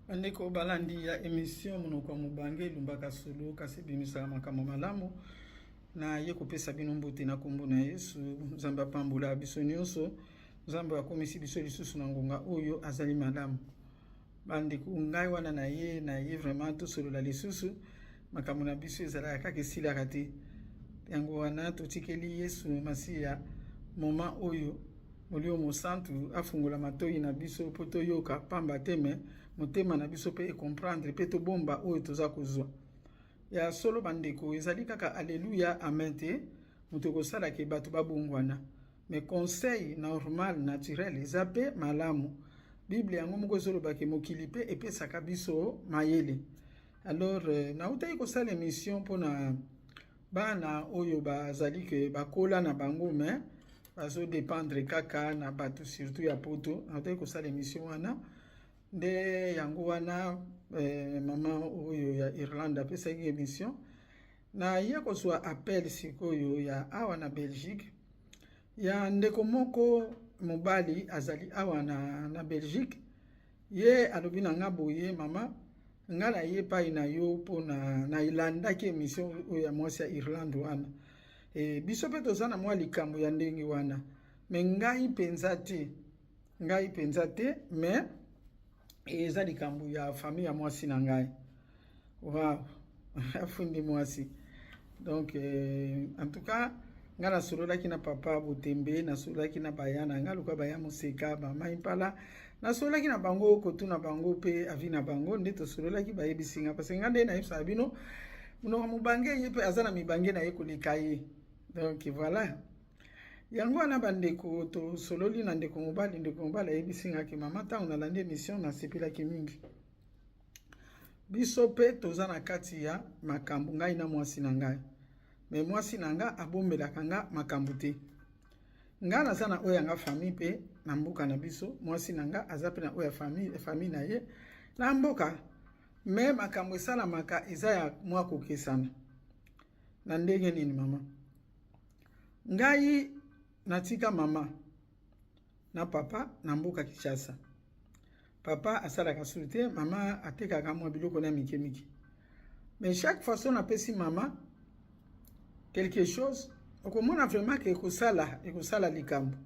Andeko balandi ya émission monoko mubange lumbaka solo kasi bimisa makambo malamu na ye kopesa bino mbote na kombo na Yesu Nzambe apambola biso nyonso Nzambe akomisi biso lisusu na ngonga oyo azali malamu bandeko ngai wana na ye vraiment to solo la lisusu makambo na biso ezala kaka esila te yango wana totikeli Yesu Masiya moment oyo Molio Mosantu afungola matoi na biso po toyoka pamba teme motema na biso pe comprendre pe to bomba oyo toza kozwa ya solo bandeko ezali kaka alléluia amen te moto kosala ke bato babongwana mais conseil normal naturel ezape malamu Bible yango moko ezoloba ke mokili pe epesaka biso mayele alors nautai kosala émission mpona bana oyo bazali ke bakola na bango mais bazo dépendre kaka na bato surtout ya poto nautai kosala émission wana nde yango wana mama oyo ya Irlande apesaki émission na ye kozwa appel sikoyo ya awa na Belgique ya ndeko moko mobali azali awa na Belgique ye alobi na nga boye mama nga na ye pai na yo po na ilandaki émission oyo ya mwasi ya Irlande wana biso pe toza na mwa likambo ya ndenge wana me ngai penza te mais eza likambo ya famille ya mwasi na ngai wow afundi mwasi donc en tout cas nga nasololaki na papa botembe nasololaki na bayana nga luka baya moseka bamai mpala nasololaki na bango kotuna bango pe avi na bango nde tosololaki bayebisi nga parce nga nde nayebisa bino monoko mobange ye pe aza na mibange na ye koleka ye donc voilà yango wana bandeko tosololi na ndeko mobali ayebisi nga ke mama ntango nalandi émission nasepelaki mingi biso pe toza na kati ya makambo ngai na mwasi na ngai me mwasi na nga abombelaka nga makambo te nga naza na oyo nga famille pe na mboka na biso mwasi na nga aza pe na oyo famille na ye na mboka me makambo esalamaka eza ya mwa kokesana na ndenge nini mama ngai natika mama na papa na mboka Kinshasa papa asalaka sulu te mama atekaka mwa biloko na mike mais chaque façon napesi mama quelque chose okomona vraiment ke ekosala likambo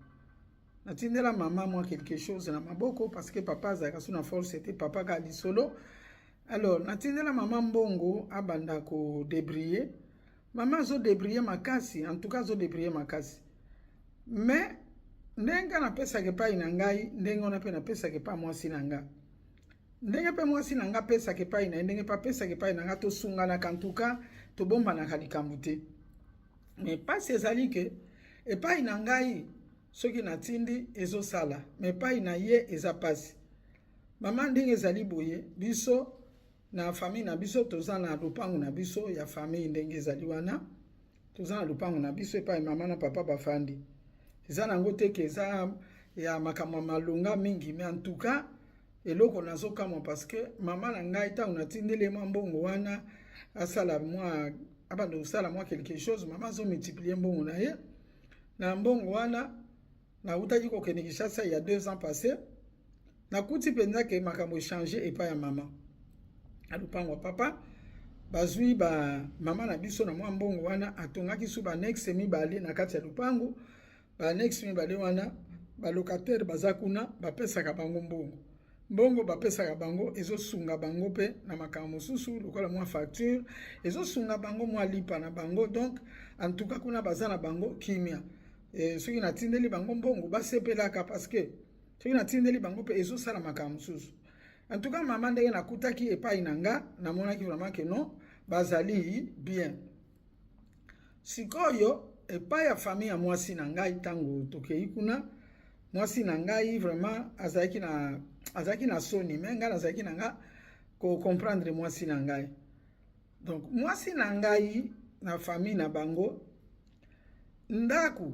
natindela mama mwa quelque chose na maboko parce que papa azalaka su na force te papa ka lisolo alors natindela mama mbongo abanda ko débriller mama zo débriller makasi en tout cas zo débriller makasi mais ndenge napesaka epai na ngai ndenge wana mpe napesaka epai mwasi na nga ndenge mpe mwasi na nga pesaka epai na ye ndenge mpe apesaka epai na nga tosunganaka antuka tobombanaka likambo te mais pasi ezali ke epai na ngai soki natindi ezosala mais epai na ye eza pasi mama ndenge ezali boye biso na famille na biso toza na lupango na biso ya famille ndenge ezali wana toza na lupango na biso epai mama na papa bafandi eza nango te ke eza ya makambo malunga mingi mais en tout cas eloko nazokamwa parce que mama na ngai ntango natindeli mwa mbongo wana asala mwa abanda kosala mwa quelque chose mama azomultiplie mbongo na ye na mbongo wana nautaki kokende Kinshasa ya 2 ans passé nakuti mpenza ke makambo echange epai ya mama alupango papa bazwi mama na biso na mwa mbongo wana atongaki su banexe mibale na kati ya lupango banexe mibale wana balocataire baza kuna bapesaka bango mbongo bapesaka bango ezosunga bango pe na makambo mosusu lokola mwa facture ezosunga bango mwa lipa na bango donc en tout cas kuna baza na bango kimia soki natindeli bango mbongo basepelaka parce que soki natindeli bango pe ezosala makambo mosusu en tout cas mama ndenge nakutaki epai na nga namonaki vraiment que non bazali bien sikoyo epai ya famille ya mwasi na ngai ntango tokei kuna mwasi na ngai vraiment azalaki na soni me ngai nazalaki na nga comprendre mwasi na ngai donc mwasi na ngai na famille na bango ndaku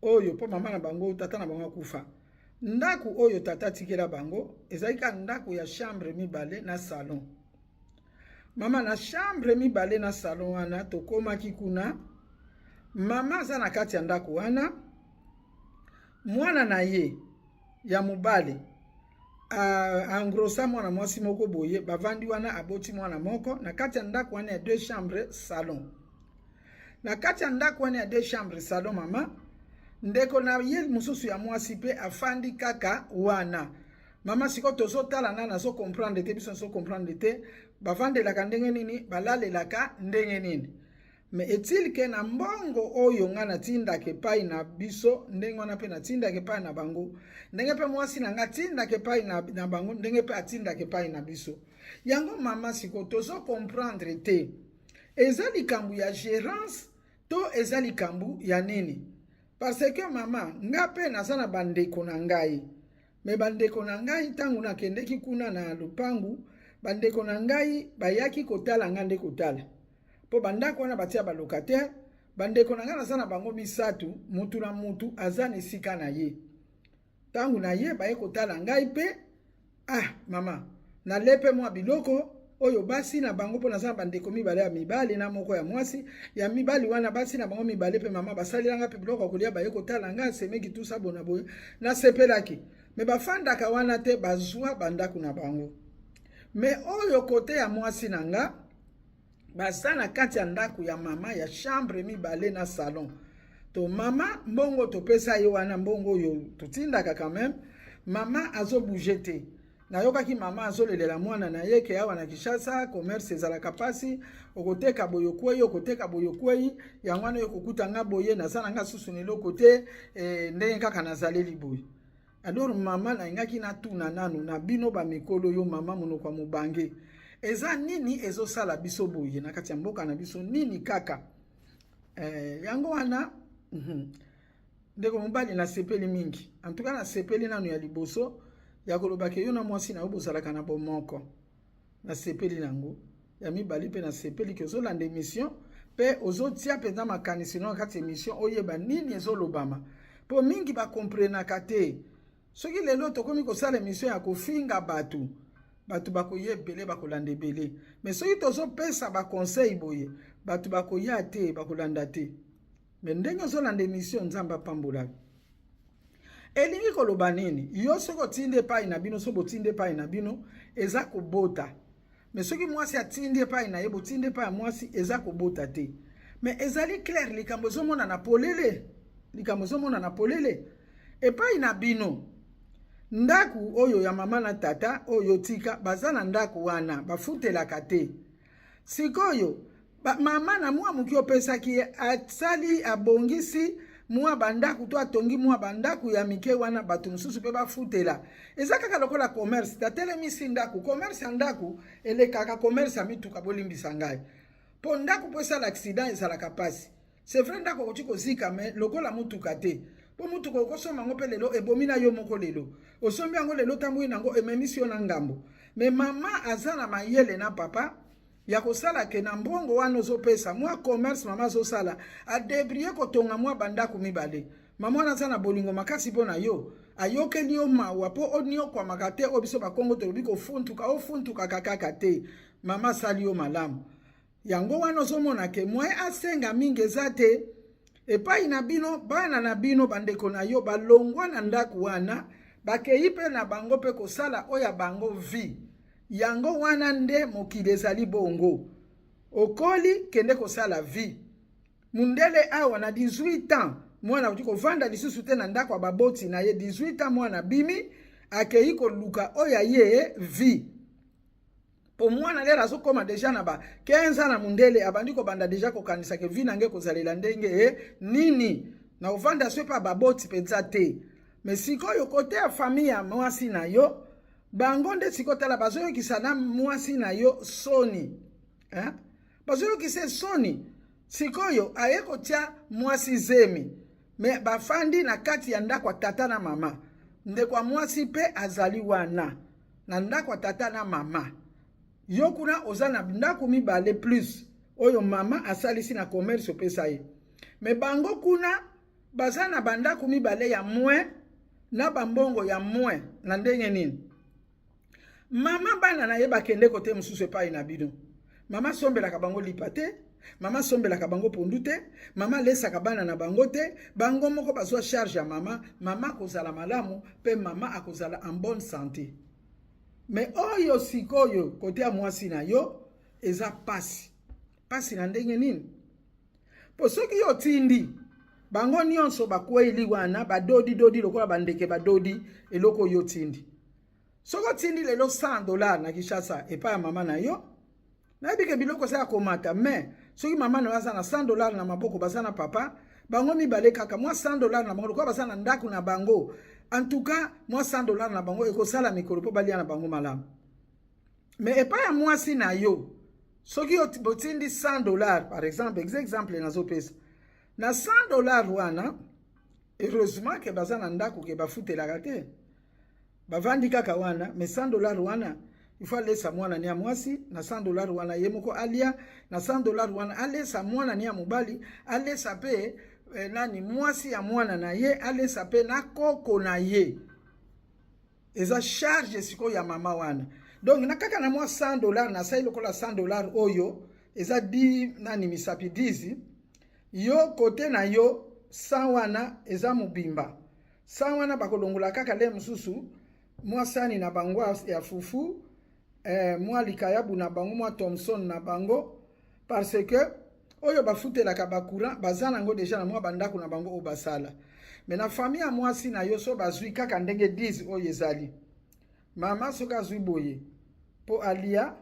oyo po mama na bango tata na bango akufa ndaku oyo tata tikela bango ezalika ndaku ya chambre mibale na salon mama na chambre mibale na salon wana tokomaki kuna mama aza na kati ya ndaku wana mwana na ye ya mobale engrossa mwana mwasi moko boye bavandi wana aboti mwana moko na kati ya ndako wana ya 2 chambres salon. Na kati ya ndako wana ya 2 chambres salon mama ndeko na ye mususu ya mwasi pe afandi kaka wana. Mama siko tozo tala na nazo comprendre te biso so comprendre te bavandelaka ndenge nini balalelaka ndenge nini. Me est-il que na mbongo oyo nga natindaka epai na biso ndenge wana pe natindaka epai na bango ndenge pe mwasi na nga atindaka epai na bango ndenge pe atindaka epai na biso. Yango mama siko tozo comprendre te eza likambo ya gérance to eza likambo ya nini. Parce que mama nga pe naza na bandeko na ngai. Me bandeko na ngai tangu nakendeki kuna na lupangu bandeko na ngai bayaki kotala nga nde kotala. Po bandako wana batia ba locataire bandeko na nga naza na bango misatu mutu na mutu aza na esika na ye. Tangu na ye baye kotala ngai pe mama nalepe mwa biloko oyo basi na bango po naza na bandeko mibale ya mibale na moko ya mwasi ya mibali wana basi na bango mibale pe mama basalelanga pe biloko kolia baye kotala nga semeki tout ça bona boye na sepelaki. Me bafandaka wana te bazwa bandako na bango. Me oyo kote ya mwasi na nga basa na kati ya ndako ya mama ya chambre mibale na salon. To mama mbongo topesa ye wana mbongo yo tutindaka quand même mama azo bouger te. Na yokaki mama azo lelela mwana na ye ke awa na Kinshasa commerce ezalaka pasi okoteka boyokwei okoteka boyokwei ya mwana yo kokuta nga boye na sana nga susu ne lokote ndenge kaka nazaleli boye. Alors mama na ingaki na tuna nanu na bino ba mikolo yo mama monoko ya mobange eza nini ezosala biso boye na kati ya mboka na biso nini kaka. Yango wana ndeko mobali na sepeli mingi en tout cas na sepeli nanu ya liboso ya kolobake yo na mwasi na yo bozalaka na bomoko na sepeli nango ya mibali pe na sepeli ke ozolanda émission pe ozotia mpenza makanisi na kati émission oyeba nini ezolobama po mingi bakomprenaka te. Soki lelo tokomi kosala émission ya kofinga batu bakoye ebele bakolanda ebele. Mais soki tozopesa baconseil boye batu bakoya te bakolanda te. Mais ndenge ozolanda émission nzambe apambola. Elingi koloba nini yo soko tinde pai na bino so botinde pai na bino eza kobota. Mais soki mwasi atinde pai na ye botinde pai mwasi eza kobota te. Mais ezali clair likambo ezomona na polele. Likambo ezomona na polele. Epai na bino ndaku oyo ya mama na tata oyo tika bazana ndaku wana bafutelaka te. Sikoyo mama na mwa muki opesaki atsali abongisi mwa bandaku to atongi mwa bandaku ya mike wana batu mususu pe bafutela. Eza kaka lokola commerce tatelemisi ndaku commerce ya ndaku elekaka commerce ya mituka bolimbisa ngai. Po ndaku po esala accident ezalaka pasi. C'est vrai ndako kotiko zika me lokola mutuka te. Po mutuka okosoma ngo pe lelo ebomina yo moko lelo. Osombi yango lelo tambui nango ememisi yo na ngambo. Me mama azana mayele na papa ya kosala ke na mbongo wana ozopesa mwa commerce mama azosala adebrie kotonga mwa bandako mibale. Mama wana azana bolingo makasi pona yo ayokeli yo mawa po onio kwa makate obiso bakongo tolobi kofuntuka ofuntuka kakaka te. Mama sali yo malamu. Yango wana ozomona ke mwe asenga mingi eza te. Epai na bino bana na bino bandeko na yo balongwa na ndaku wana bakei pe na bango pe kosala oya bango vi. Yango wana nde mokili ezali bongo. Okoli kende kosala vi. Mundele awa na 18 ans mwana utiko vanda lisusu te na ndako ya baboti na ye 18 ans mwana bimi akei koluka oya ye vi. Po mwana lera zo koma deja na ba 15 ans na mundele abandi ko banda deja ko kanisa ke vi nange kozalela ndenge nini na ovanda sepa baboti penza te. Mais sikoyo kote ya famille ya mwasi na yo bango nde sikotala bazoyo kisana mwasi na yo soni. Bazoyo kise soni. Sikoyo ayeko tia mwasi zemi. Me bafandi na kati ya ndako tata na mama. Ndekwa mwasi pe azali wana. Na ndako tata na mama. Yo kuna ozana ndako mibale plus. Oyo mama asalisi na commerce pesa ye. Me bango kuna bazana bandako mibale ya mwe na bambongo ya mwe na ndenge nini. Mama bana na ye bakende kote mususu epai na bino. Mama sombelaka bango lipa te, mama sombelaka bango pondu te, mama lesaka bana na bango te, bango moko bazwa charge ya mama, mama akozala malamu pe mama akozala en bonne santé. me oyo sikoyo kote ya mwasi na yo eza pasi na ndenge nini po soki yo tindi bango nyonso bakweli wana badodi lokola bandeke badodi eloko yo tindi soko tindi lelo $100 na Kinshasa epa ya mama na yo na bike biloko sa komata me soki mama na waza na $100 na maboko baza na papa bango mibale kaka mwa $100 na bango lokola baza na ndako na bango en tout cas mwa $100 na bango ekosala mikolo po balia na bango malamu me epa ya mwasi na yo soki yo botindi $100 par exemple nazopesa na $100 wana heureusement ke baza na ndako ke bafutelaka te bavandi kaka wana me $100 wana il faut alesa mwana ni ya mwasi na $100 wana ye moko alia na $100 wana alesa mwana ni ya mobali alesa pe nani mwasi ya mwana na ye alesa pe na koko na ye eza charge siko ya mama wana donc na kaka na mwa $100 na sai lokola $100 oyo eza di nani misapi 10 yo kote na yo 100 wana eza mobimba 100 wana bakolongola kaka le mususu mwa sani na bango ya fufu mwa likayabu na bango mwa Thomson na bango parce que oyo bafutelaka bakura baza nango deja na mwa bandako na bango o basala me na famille ya mwasi na yo so bazwi kaka ndenge 10 oyo ezali mama soki azwi boye po alia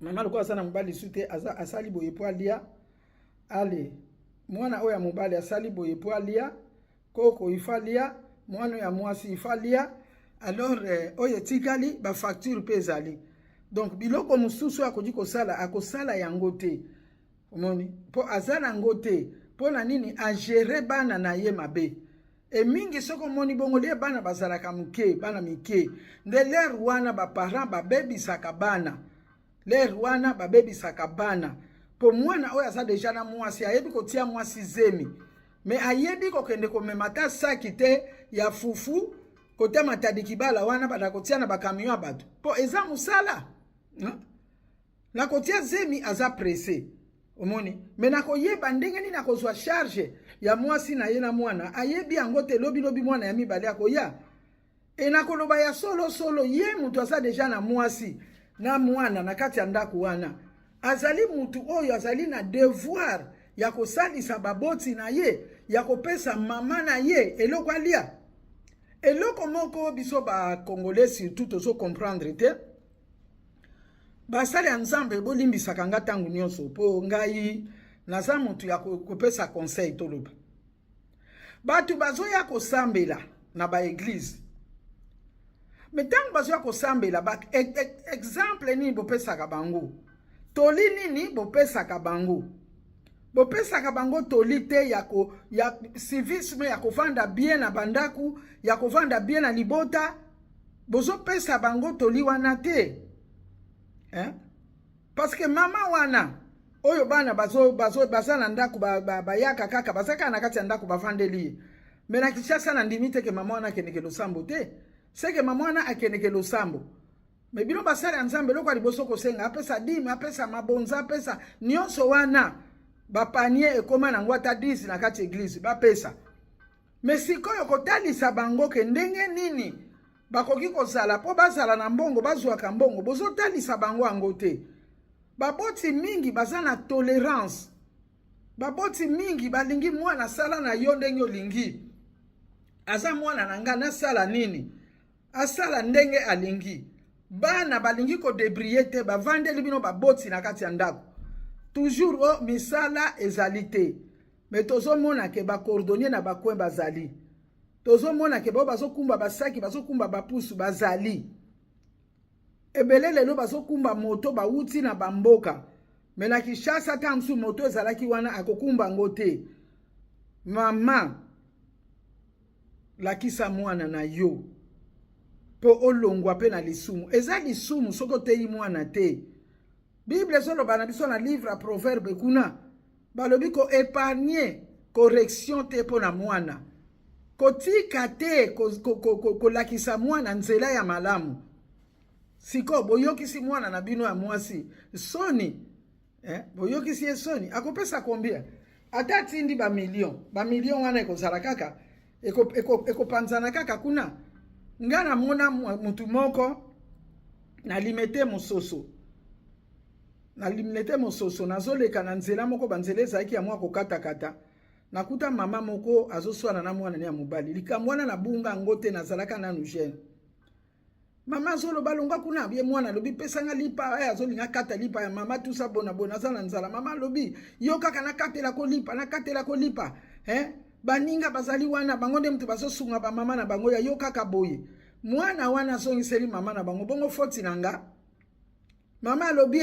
mama lokola aza na mobali sute asali boye po alia ale mwana oyo ya mobali asali boye po alia koko ifalia mwana ya mwasi ifalia alors oyo tikali ba facture pe ezali donc biloko mususu akoji kosala akosala yango te omoni po azala yango te po na nini a gérer bana na ye mabe e mingi soko moni bongo le bana bazalaka muke bana mike nde ler wana ba parents ba baby sakabana ler wana ba baby sakabana po mwana oyo aza deja na mwasi ayebi kotia mwasi zemi me ayebi kokende komemata saki te ya fufu kote matadi kibala wana bada kotia na bakamio ya bato po eza musala na kotia zemi aza pressé omoni me na koyeba ndenge nini akozwa charge ya mwasi na ye na mwana ayebi yango te lobi mwana ya mibale akoya e na koloba ya solo ye mutu aza deja na mwasi na mwana na kati ya ndako wana azali mutu oyo azali na devoir ya kosalisa baboti na ye ya kopesa mama na ye eloko alia eloko moko biso ba congolais surtout tozo comprendre te basali ya nzambe bolimbisaka nga ntango nyonso po ngai naza mutu ya kopesa conseil toloba bato bazoya kosambela na baeglise me ntango bazoya kosambela exemple nini bopesaka bango toli nini bopesaka bango toli te ya civisme ya kovanda bien na bandaku ya kovanda bien na libota bozopesa bango toli wana te parce que mama wana oyo bana baza na ndako bayaka kaka bazaka na kati ya ndako bavandeli me na Kinshasa na ndimi te ke mama wana akendeke losambo te seke mama wana akendeke losambo me bino basali ya nzambe eloko ya liboso kosenga apesa dime apesa mabonza apesa nyonso wana bapanie ekoma nango ata 10 na kati eglise bapesa me sikoyo kotalisa bango ke ndenge nini bakoki kozala po bazala na mbongo bazwaka mbongo bozotalisa bango yango te baboti mingi baza na tolérance baboti mingi balingi mwana sala na yo ndenge olingi aza mwana na nga nasala nini asala ndenge alingi bana balingi kodebriller te bavandeli bino baboti na kati ya ndako toujours misala ezali te me tozomona ke bakordonnier na bakwen bazali tozomona ke bazokumba basaki bazokumba bapusu bazali ebele lelo bazokumba moto bauti na bamboka me na Kinshasa tamsu moto ezalaki wana akokumba ngo te mama lakisa mwana na yo po olongwa pe na lisumu eza lisumu soko teyi mwana te Bible zoloba na biso na livre a proverbe kuna balobi ko épargner correction te po na mwana kotika te kolakisa mwana nzela ya malamu siko boyokisi mwana na bino ya mwasi soni boyokisi ye soni akopesa kombia ata tindi ba million wana ekozala kaka ekopanzana kaka kuna ngana mona mutu moko na limete mososo. Na limete mososo nazoleka na nzela moko banzela ezalaki ya mwa kokata-kata. Nakuta mama moko azoswana na mwana ya mobali. Likambo wana na bunga ngote nazalaka nanu jeune. Mama zolo balonga kuna ye mwana lobi pesanga lipa aya zolinga kata lipa ya mama tout ça bona bona za nzala mama lobi yo kaka na katela ko lipa baninga bazali wana bango nde mtu bazosunga ba mama na bango ya yo kaka boye mwana wana zongiseli mama na bango bongo foti nanga mama lobi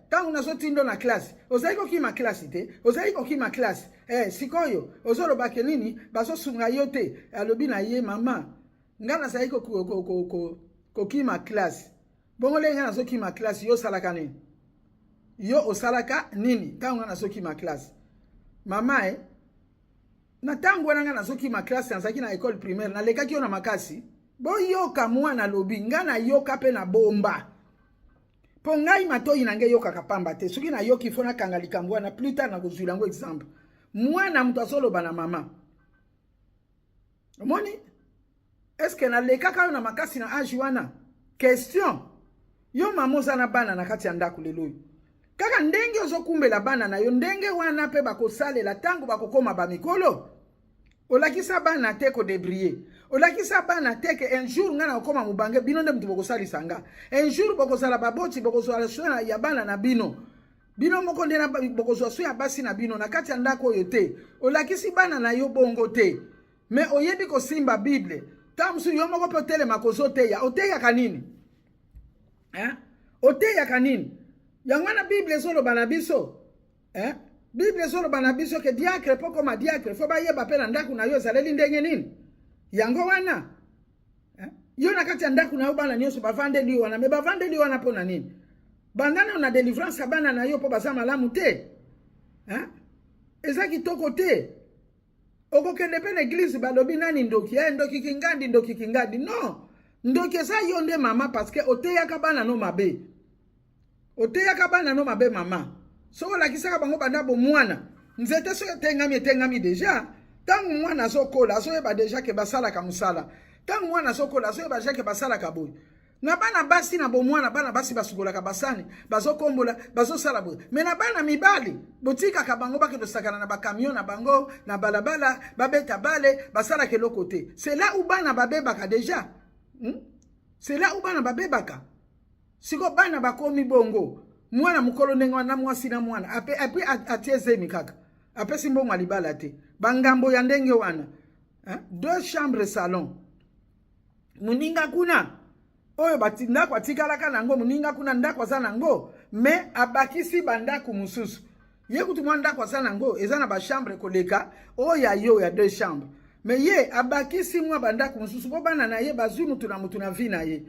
tangu nazotindo na classe ozali ko kima classe te ozali ko kima classe sikoyo ozolo bakenini bazosunga yo te alobi na ye mama ngana zali ko kima classe bongo lenga nazo kima classe yo salaka nini yo osalaka nini tangu nazo kima classe mama na tangu wana nazo kima classe nazaki na école primaire na lekaki yo na makasi bo yoka mwana lobi ngana yoka pe na bomba po ngai matoi nange yoka kapamba te soki na yoki fona kanga likambo wana plus tard na kozwila ngo exemple mwana mtu azoloba na mama omoni est-ce que na lekaka yo na makasi na âge wana question yo mamoza na bana na kati ya ndako lelo kaka ndenge ozokumbela bana na yo ndenge wana pe bakosalela tango bakokoma ba mikolo olakisa bana te ko débrier olakisa bana te ke un jour ngana okoma mubange bino nde mtu bokosalisa nga un jour bokozala baboti bokozala sona ya bana na bino moko nde na bokozwa so ya basi na bino na kati ya ndako oyo te olakisi bana na yo bongo te me oyebi kosimba bible tamsu yo moko pe telema kozoteya oteya kanini oteya kanini yangwana bible ezoloba na biso bible ezoloba na biso ke diacre poko ma diacre fo bayeba pe na ndako na yo ezaleli ndenge nini yango wana yo na kati ya ndako na yo bana nyonso bavandeli wana me bavandeli wana po na nini bandana na délivrance bana na yo po baza malamu te eza kitoko te okokende pe na église balobi nani ndoki ndoki kingandi no ndoki eza yo nde mama parce que oteyaka bana no mabe mama soko lakisaka bango banda bo mwana nzete so etengami deja tangu mwana azokola azoyeba deja ke basalaka musala tangu mwana azokola azoyeba deja ke basalaka boye na bana basi na bo mwana bana basi basukolaka basani bazokombola bazosala boye me na bana mibali botikaka bango bakendosakana na bakamion na bango na balabala babeta bale basalaka eloko te c'est là où bana babebaka deja c'est là où bana babebaka siko bana bakomi bongo mwana mukolo ndenge wana mwasi na mwana ape atiezemi kaka ape simbongo alibala te bangambo ya ndenge wana 2 chambres salon muninga kuna oyo ndako atikalaka nango muninga kuna ndako aza nango me abakisi bandako mususu ye kutu mwa ndako aza nango eza na bachambre koleka oyo yo ya 2 chambres me ye abakisi mwa bandako mususu po bana na ye bazwi mutu na vi na ye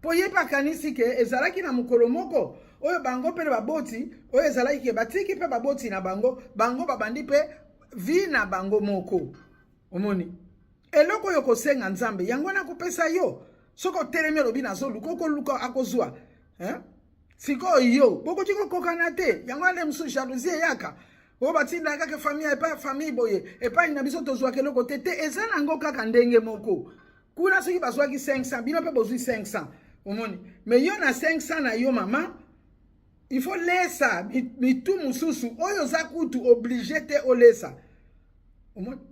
po ye pakanisi ke ezalaki na mukolo moko oyo bango pe baboti oyo ezalaki ke batiki pe baboti na bango babandi pe vi na bango moko omoni eloko yo kosenga nzambe yango na kopesa yo soko telemi lobi na zo luko luka akozwa siko yo boko tiko kokana te yango ale msu jalousie yaka o batinda kaka famille boye epa ina biso tozwa keloko te eza nango kaka ndenge moko kuna soki bazwaki 500 bino pe bozwi 500 omoni mais yo na 500 na yo mama il faut lesa mitu mususu oyo za kutu obligé te olesa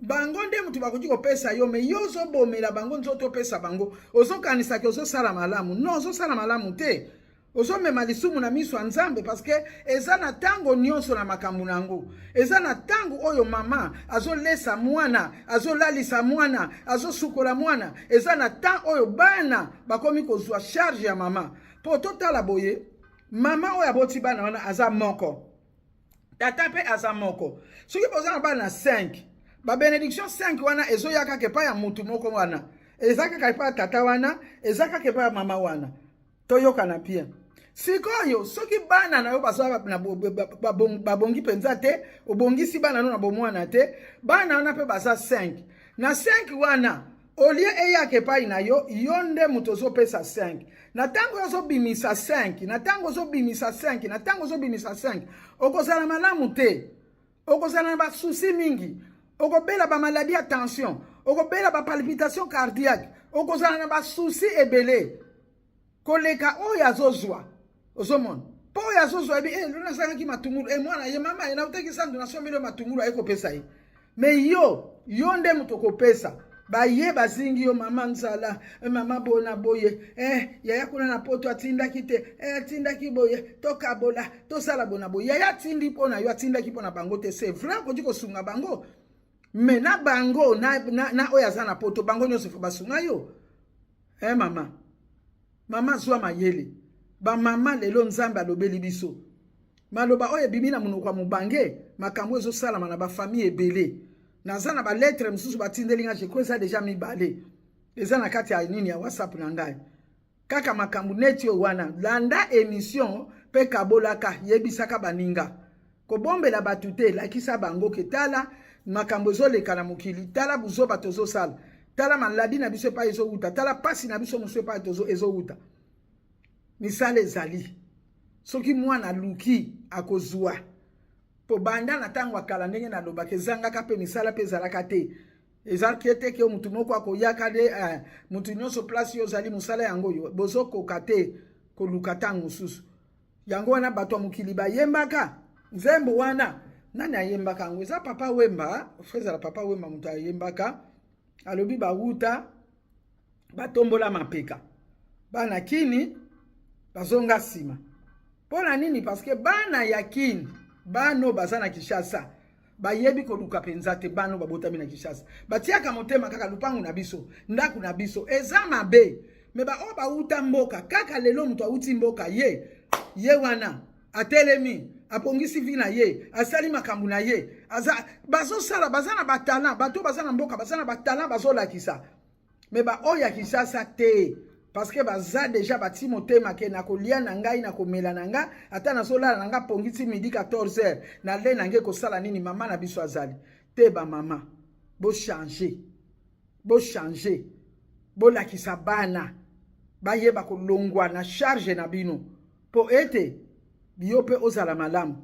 bango nde mutu bakoki kopesa yo me yo ozobomela bango nzoto opesa bango ozokanisa ke ozosala malamu non ozosala malamu te ozomema lisumu na miso ya nzambe parce que eza na tango nyonso na makambo nango eza na tango oyo mama azolesa mwana azolalisa mwana azosukola mwana eza na temps oyo bana bakomi kozwa charge ya mama po totala boye mama oyo aboti bana wana aza moko tata pe aza moko soki boza na bana 5 ba bénédiction 5 wana ezoyaka ke pa ya mutu moko wana ezaka ka pa tata wana ezaka ke pa ya mama wana toyoka na pia sikoyo soki bana na yo bazwa na babongi penza te obongisi bana no na bomwana te bana wana pe baza 5 na 5 wana olie eyake pai na yo yonde mutu ozopesa 5 na tango ozobimisa 5 na tango ozobimisa 5 na tango ozobimisa 5 okozala malamu te okozala na basusi mingi okobela ba maladie ya tension okobela ba palpitation cardiaque okozala na basusi ebele koleka oyo azozwa ozomona po oyo azozwa ebi lona sangaki matungulu mwana ye mama ena utekisa ndo nasombele matungulu ayekopesa ye me yo nde mutu kopesa baye bazingi yo mama nzala mama bona boye yaya kuna na poto atindaki te atindaki boye tokabola tosala bona boye yaya atindi pona yo atindaki pona bango te c'est vrai ko diko sunga bango me na bango na oyo aza na poto bango nyonso fo basunga yo mama zwa mayele ba mama lelo nzambe alobeli biso maloba oyo ebimi na monoko ya mobange makambo ezosalama na bafamille ebele naza na baletre mosusu batindeli nga je crois eza deja mibale eza na kati ya nini ya WhatsApp na ngai kaka makambo neti oyo wana landa émission mpe kabolaka yebisaka baninga kobombela bato te lakisa bango ke tala makambo ezoleka na mokili tala buzoba tozosala tala maladi na biso epai ezowuta tala pasi na biso mosu epai ezowuta misala ezali soki mwana luki akozwa po banda na tango akala ndenge na lobaka ezangaka mpe misala mpe ezalaka te ezalaki ete ke mutu moko akoyaka de mutu nyonso place yo ozali mosala yango oyo bozokoka te koluka ntango mosusu yango wana bato ya mokili bayembaka nzembo wana nani ayembaka yango eza papa wemba frezala papa wemba mutu ayembaka alobi bawuta batombola mapeka bana kini bazonga nsima mpona nini parceke bana ya kini bano baza na Kinshasa bayebi koluka penza te bano babotami na Kinshasa batiaka motema kaka lupangu na biso ndaku na biso eza mabe me ba o bauta mboka kaka lelo mutu auti mboka ye wana atelemi apongisi vi na ye asali makambo na ye bazosala baza na batala bato baza na mboka baza na batala bazolakisa me ba o ya Kinshasa te parce que baza déjà bati motema ke na kolia na ngai na komela na nga ata na solala na nga pongisi midi 14h na le na nge ko sala nini mama na biso azali te ba mama bo changer bo lakisa bana bayeba kolongwa na charge na bino po ete biyo pe ozala malamu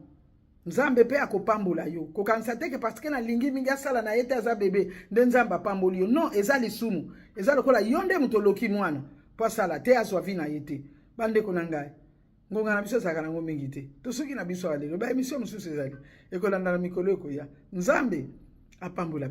nzambe pe akopambola yo kokanisa te ke parce que na lingi mingi asala na ete aza bebe nde nzambe apamboli yo non eza lisumu eza lokola yo nde mutoloki mwana po asala te azwa vi na ye te bandeko na ngai ngonga na biso ezalaka nango mingi te tosoki na biso alelo ba emission mosusu ezali ekolanda na mikolo ekoya nzambe apambola